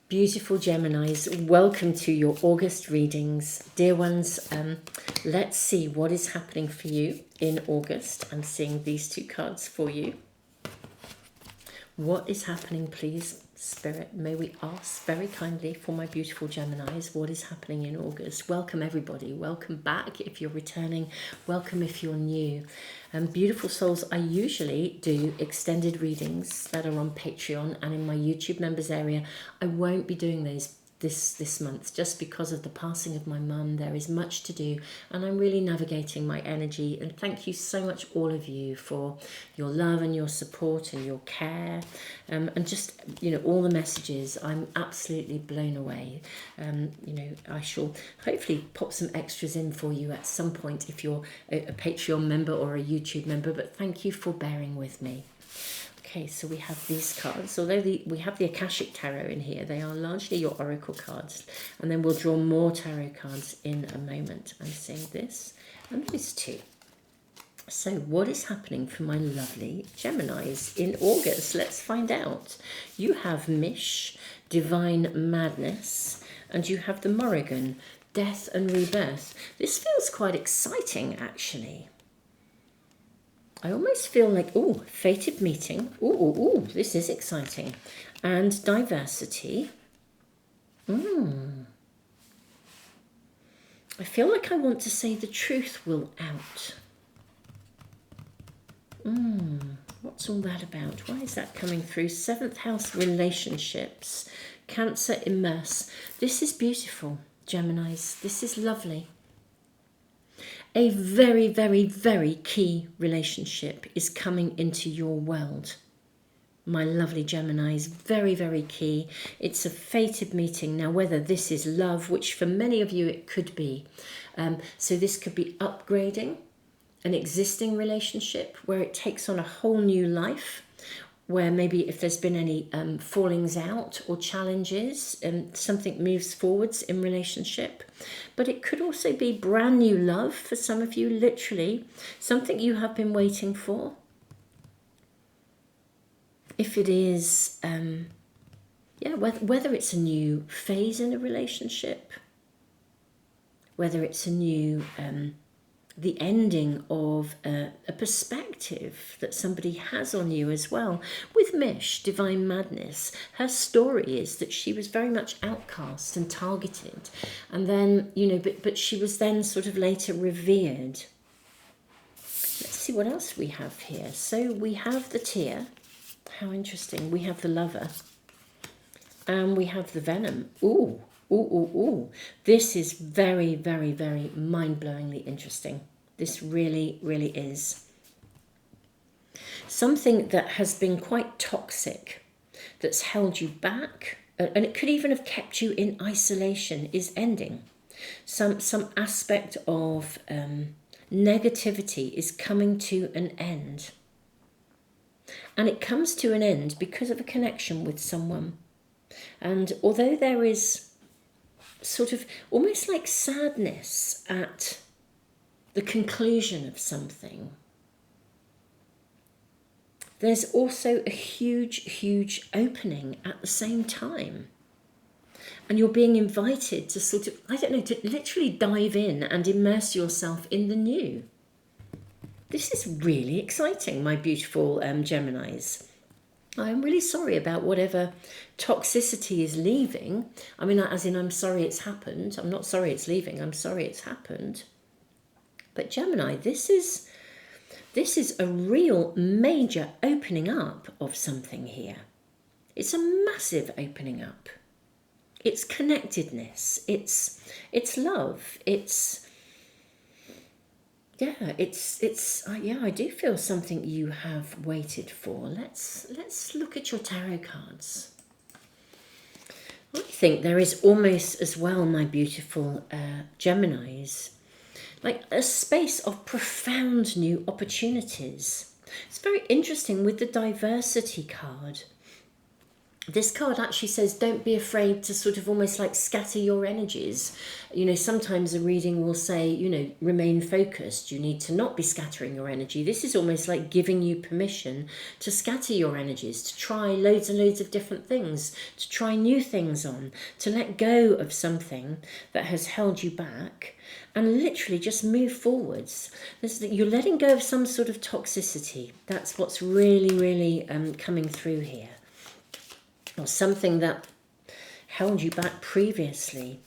Beautiful Geminis, welcome to your August readings. Dear ones, let's see what is happening for you in August. I'm seeing these two cards for you. What is happening, please, Spirit? May we ask very kindly for my beautiful Geminis, what is happening in August? Welcome everybody. Welcome back if you're returning. Welcome if you're new. Beautiful souls, I usually do extended readings that are on Patreon and in my YouTube members area. I won't be doing those this month just because of the passing of my mum. There is much to do and I'm really navigating my energy, and thank you so much all of you for your love and your support and your care, and just all the messages. I'm absolutely blown away. I shall hopefully pop some extras in for you at some point if you're a Patreon member or a YouTube member, but thank you for bearing with me. Okay, so we have these cards. Although we have the Akashic Tarot in here, they are largely your Oracle cards. And then we'll draw more tarot cards in a moment. I'm seeing this and these two. So what is happening for my lovely Geminis in August? Let's find out. You have Mish, Divine Madness, and you have the Morrigan, Death and Rebirth. This feels quite exciting, actually. I almost feel like, fated meeting. This is exciting. And diversity. I feel like I want to say the truth will out. What's all that about? Why is that coming through? 7th house relationships. Cancer immerse. This is beautiful, Geminis. This is lovely. A very, very, very key relationship is coming into your world. My lovely Geminis, very, very key. It's a fated meeting. Now, whether this is love, which for many of you it could be. So this could be upgrading an existing relationship where it takes on a whole new life, where maybe if there's been any fallings out or challenges, something moves forwards in relationship. But it could also be brand new love for some of you, literally, something you have been waiting for. If it is, whether it's a new phase in a relationship, whether it's a new... the ending of a perspective that somebody has on you as well. With Mish, Divine Madness, her story is that she was very much outcast and targeted. And then, but she was then sort of later revered. Let's see what else we have here. So we have the Tear. How interesting. We have the Lover. And we have the Venom. Ooh. This is very, very, very mind-blowingly interesting. This really, really is. Something that has been quite toxic, that's held you back, and it could even have kept you in isolation, is ending. Some aspect of negativity is coming to an end. And it comes to an end because of a connection with someone. And although there is sort of almost like sadness at the conclusion of something, there's also a huge, huge opening at the same time. And you're being invited to sort of, to literally dive in and immerse yourself in the new. This is really exciting, my beautiful Geminis. I'm really sorry about whatever toxicity is leaving. I mean, as in, I'm sorry it's happened. I'm not sorry it's leaving. I'm sorry it's happened. But Gemini, this is a real major opening up of something here. It's a massive opening up. It's connectedness. It's love. I do feel something you have waited for. Let's look at your tarot cards. I think there is almost as well, my beautiful Geminis, like a space of profound new opportunities. It's very interesting with the diversity card. This card actually says don't be afraid to sort of almost like scatter your energies. You know, sometimes a reading will say, you know, remain focused. You need to not be scattering your energy. This is almost like giving you permission to scatter your energies, to try loads and loads of different things, to try new things on, to let go of something that has held you back and literally just move forwards. You're letting go of some sort of toxicity. That's what's really, really coming through here. Or something that held you back previously.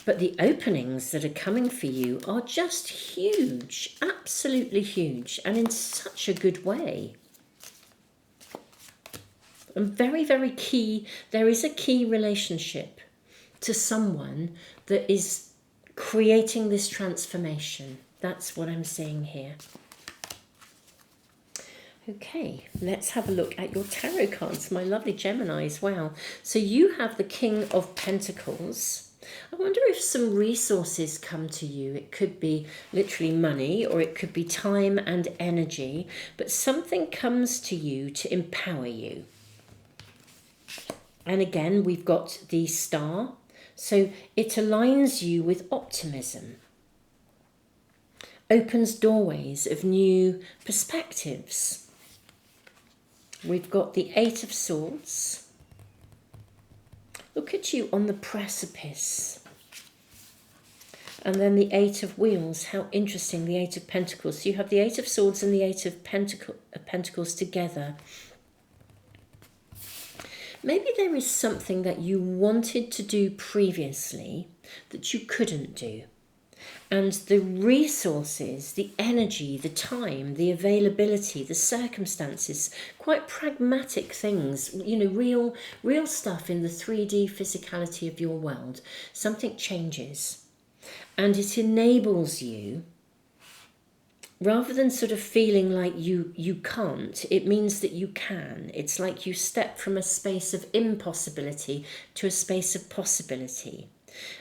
But the openings that are coming for you are just huge, absolutely huge, and in such a good way. And very, very key, there is a key relationship to someone that is creating this transformation. That's what I'm seeing here. Okay, let's have a look at your tarot cards, my lovely Geminis. Wow. So you have the King of Pentacles. I wonder if some resources come to you. It could be literally money, or it could be time and energy, but something comes to you to empower you. And again, we've got the Star. So it aligns you with optimism. Opens doorways of new perspectives. We've got the Eight of Swords. Look at you on the precipice. And then the Eight of Wheels. How interesting, the Eight of Pentacles. So you have the Eight of Swords and the Eight of Pentacles together. Maybe there is something that you wanted to do previously that you couldn't do. And the resources, the energy, the time, the availability, the circumstances, quite pragmatic things, you know, real stuff in the 3D physicality of your world. Something changes and it enables you, rather than sort of feeling like you can't, it means that you can. It's like you step from a space of impossibility to a space of possibility.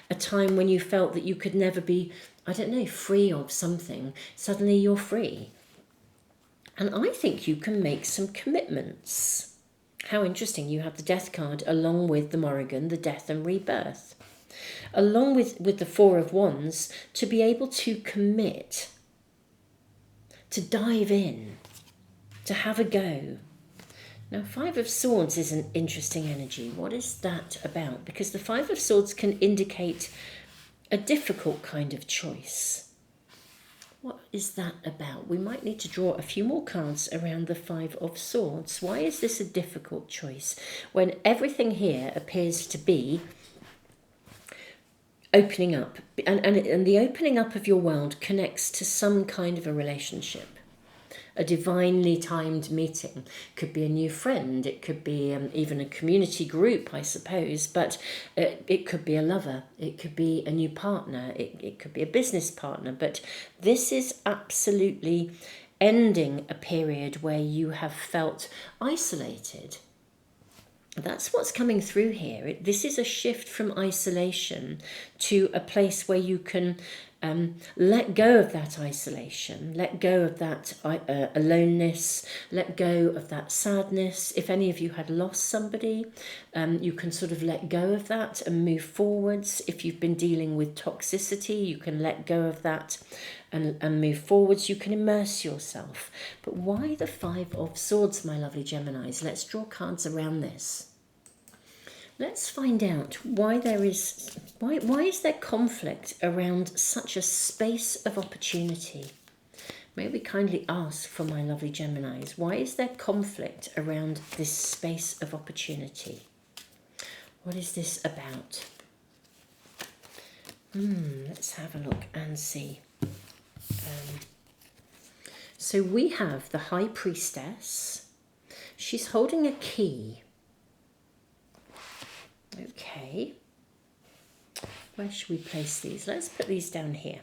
A time when you felt that you could never be, I don't know, free of something. Suddenly you're free. And I think you can make some commitments. How interesting. You have the Death card along with the Morrigan, the Death and Rebirth. Along with the Four of Wands, to be able to commit, to dive in, to have a go. Now, Five of Swords is an interesting energy. What is that about? Because the Five of Swords can indicate a difficult kind of choice. What is that about? We might need to draw a few more cards around the Five of Swords. Why is this a difficult choice when everything here appears to be opening up? And the opening up of your world connects to some kind of a relationship. A divinely timed meeting. Could be a new friend. It could be even a community group, I suppose. But it could be a lover. It could be a new partner. It could be a business partner. But this is absolutely ending a period where you have felt isolated. That's what's coming through here. This is a shift from isolation to a place where you can let go of that isolation, let go of that aloneness, let go of that sadness. If any of you had lost somebody, you can sort of let go of that and move forwards. If you've been dealing with toxicity, you can let go of that and move forwards. You can immerse yourself. But why the Five of Swords, my lovely Geminis? Let's draw cards around this. Let's find out why is there conflict around such a space of opportunity? May we kindly ask for my lovely Geminis, why is there conflict around this space of opportunity? What is this about? Let's have a look and see. So we have the High Priestess. She's holding a key. Okay, where should we place these? Let's put these down here.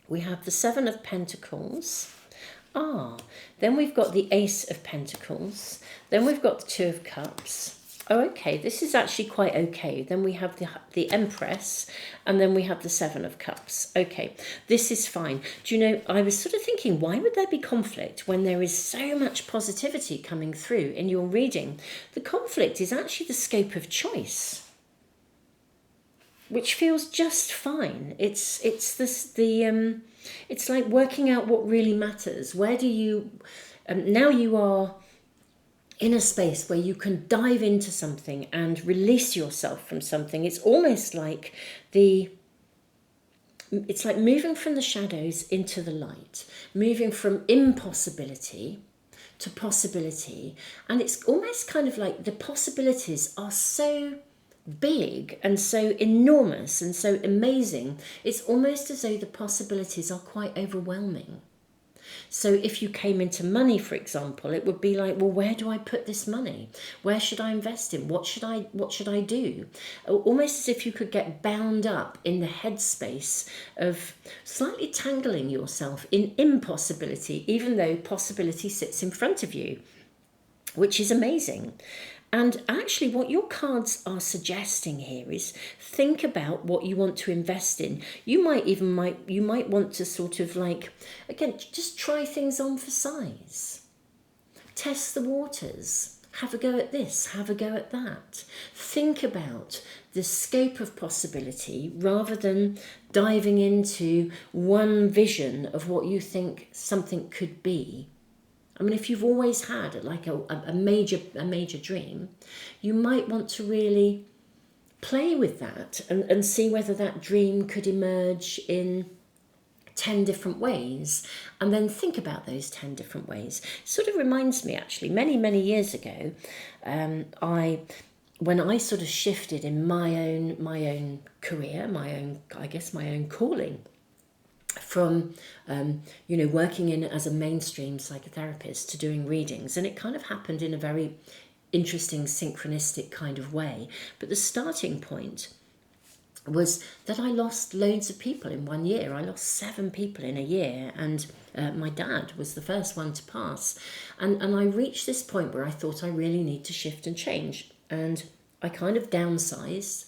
We have the Seven of Pentacles. Then we've got the Ace of Pentacles. Then we've got the Two of Cups. Oh, okay. This is actually quite okay. Then we have the Empress, and then we have the Seven of Cups. Okay, this is fine. Do you know, I was sort of thinking, why would there be conflict when there is so much positivity coming through in your reading? The conflict is actually the scope of choice, which feels just fine. It's like working out what really matters. Where do you now you are in a space where you can dive into something and release yourself from something. It's like moving from the shadows into the light, moving from impossibility to possibility. And it's almost kind of like the possibilities are so big and so enormous and so amazing. It's almost as though the possibilities are quite overwhelming. So if you came into money, for example, it would be like, well, where do I put this money? Where should I invest in? What should I do? Almost as if you could get bound up in the headspace of slightly tangling yourself in impossibility, even though possibility sits in front of you, which is amazing. And actually, what your cards are suggesting here is think about what you want to invest in. You might want to sort of like, again, just try things on for size. Test the waters. Have a go at this, have a go at that. Think about the scope of possibility rather than diving into one vision of what you think something could be. I mean, if you've always had like a major dream, you might want to really play with that and see whether that dream could emerge in 10 different ways, and then think about those 10 different ways. It sort of reminds me, actually, many years ago, when I sort of shifted in my own career, my own calling, from working in as a mainstream psychotherapist to doing readings, and it kind of happened in a very interesting synchronistic kind of way. But the starting point was that I lost loads of people in 1 year. I lost 7 people in a year, and my dad was the first one to pass. And I reached this point where I thought I really need to shift and change, and I kind of downsized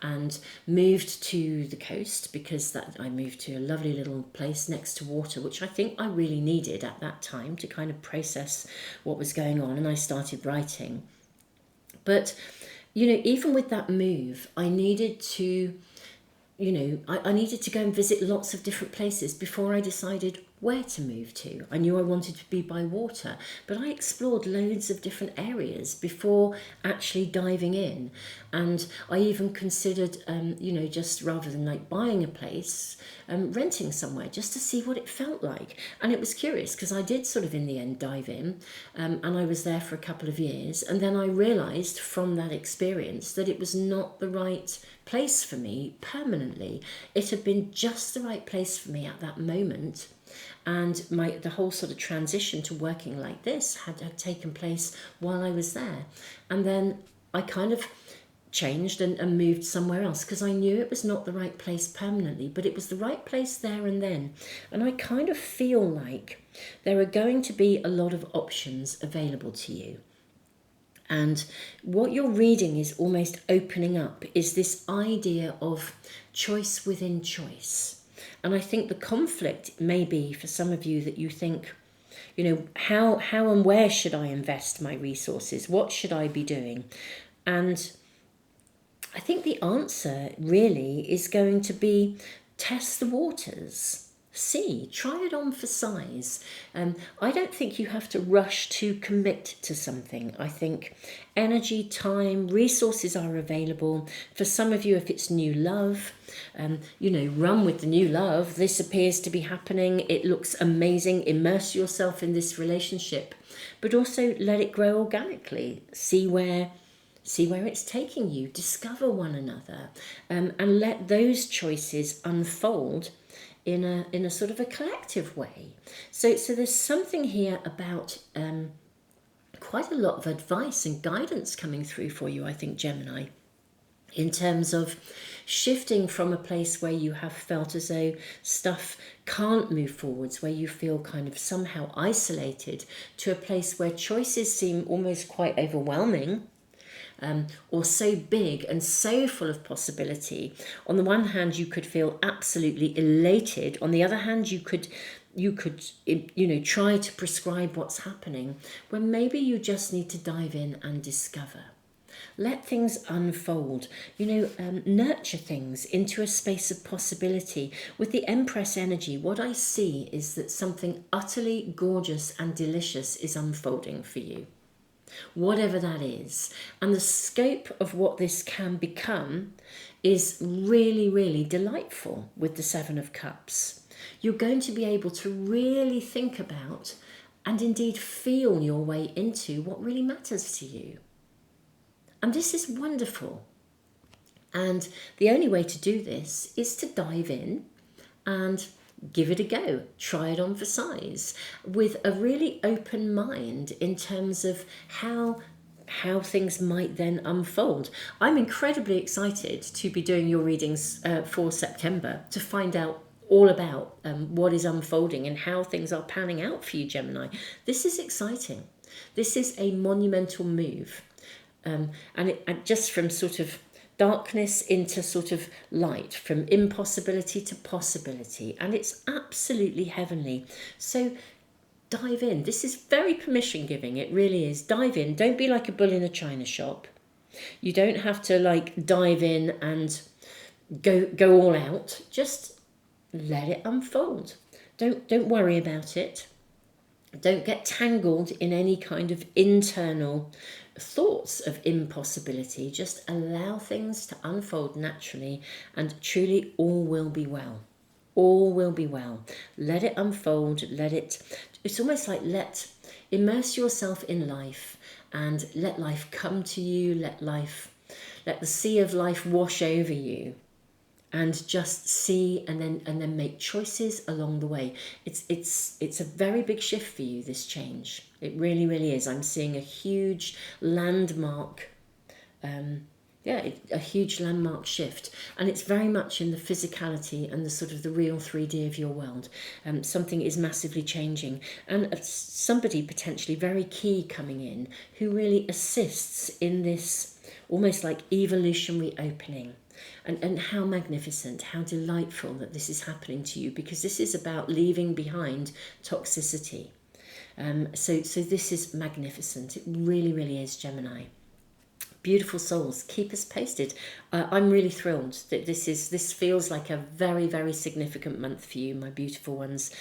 and moved to the coast, because I moved to a lovely little place next to water, which I think I really needed at that time to kind of process what was going on, and I started writing. But even with that move, I needed to I needed to go and visit lots of different places before I decided where to move to. I knew I wanted to be by water, but I explored loads of different areas before actually diving in. And I even considered, just rather than like buying a place, renting somewhere just to see what it felt like. And it was curious because I did sort of in the end dive in, and I was there for a couple of years. And then I realised from that experience that it was not the right place for me permanently. It had been just the right place for me at that moment. And the whole sort of transition to working like this had taken place while I was there. And then I kind of changed and moved somewhere else because I knew it was not the right place permanently, but it was the right place there and then. And I kind of feel like there are going to be a lot of options available to you. And what you're reading is almost opening up is this idea of choice within choice. And I think the conflict may be for some of you that you think, how and where should I invest my resources? What should I be doing? And I think the answer really is going to be test the waters. See, try it on for size. I don't think you have to rush to commit to something. I think energy, time, resources are available. For some of you, if it's new love, run with the new love. This appears to be happening. It looks amazing. Immerse yourself in this relationship, but also let it grow organically. See where it's taking you. Discover one another, and let those choices unfold in a sort of a collective way. So there's something here about quite a lot of advice and guidance coming through for you, I think, Gemini, in terms of shifting from a place where you have felt as though stuff can't move forwards, where you feel kind of somehow isolated, to a place where choices seem almost quite overwhelming. or so big and so full of possibility. On the one hand, you could feel absolutely elated. On the other hand, you could try to prescribe what's happening, when maybe you just need to dive in and discover. Let things unfold, nurture things into a space of possibility. With the Empress energy, what I see is that something utterly gorgeous and delicious is unfolding for you, whatever that is. And the scope of what this can become is really, really delightful with the Seven of Cups. You're going to be able to really think about and indeed feel your way into what really matters to you. And this is wonderful. And the only way to do this is to dive in and give it a go. Try it on for size with a really open mind in terms of how things might then unfold. I'm incredibly excited to be doing your readings for September, to find out all about what is unfolding and how things are panning out for you, Gemini. This is exciting. This is a monumental move. And just from sort of darkness into sort of light, from impossibility to possibility, and it's absolutely heavenly. So dive in. This is very permission giving, it really is. Dive in. Don't be like a bull in a china shop. You don't have to like dive in and go all out. Just let it unfold. Don't worry about it. Don't get tangled in any kind of internal thoughts of impossibility. Just allow things to unfold naturally, and truly all will be well. All will be well. Let it unfold. It's almost like immerse yourself in life and let life come to you. Let the sea of life wash over you. And just see and then make choices along the way. It's a very big shift for you, this change. It really, really is. I'm seeing a huge landmark, a huge landmark shift. And it's very much in the physicality and the sort of the real 3D of your world. Something is massively changing. And somebody potentially very key coming in who really assists in this almost like evolutionary opening. And how magnificent, how delightful that this is happening to you, because this is about leaving behind toxicity. So this is magnificent. It really, really is, Gemini. Beautiful souls, keep us posted. I'm really thrilled that this feels like a very, very significant month for you, my beautiful ones.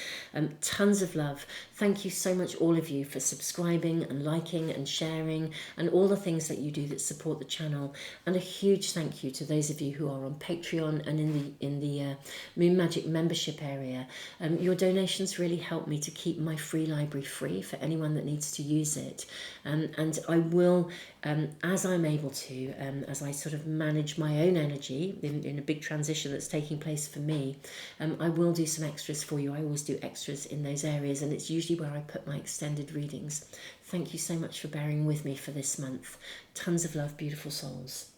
Tons of love. Thank you so much, all of you, for subscribing and liking and sharing and all the things that you do that support the channel. And a huge thank you to those of you who are on Patreon and in the Moon Magic membership area. Your donations really help me to keep my free library free for anyone that needs to use it. And I will, as I'm able to, as I sort of manage my own energy in a big transition that's taking place for me, I will do some extras for you. I always do extras in those areas, and it's usually where I put my extended readings. Thank you so much for bearing with me for this month. Tons of love, beautiful souls.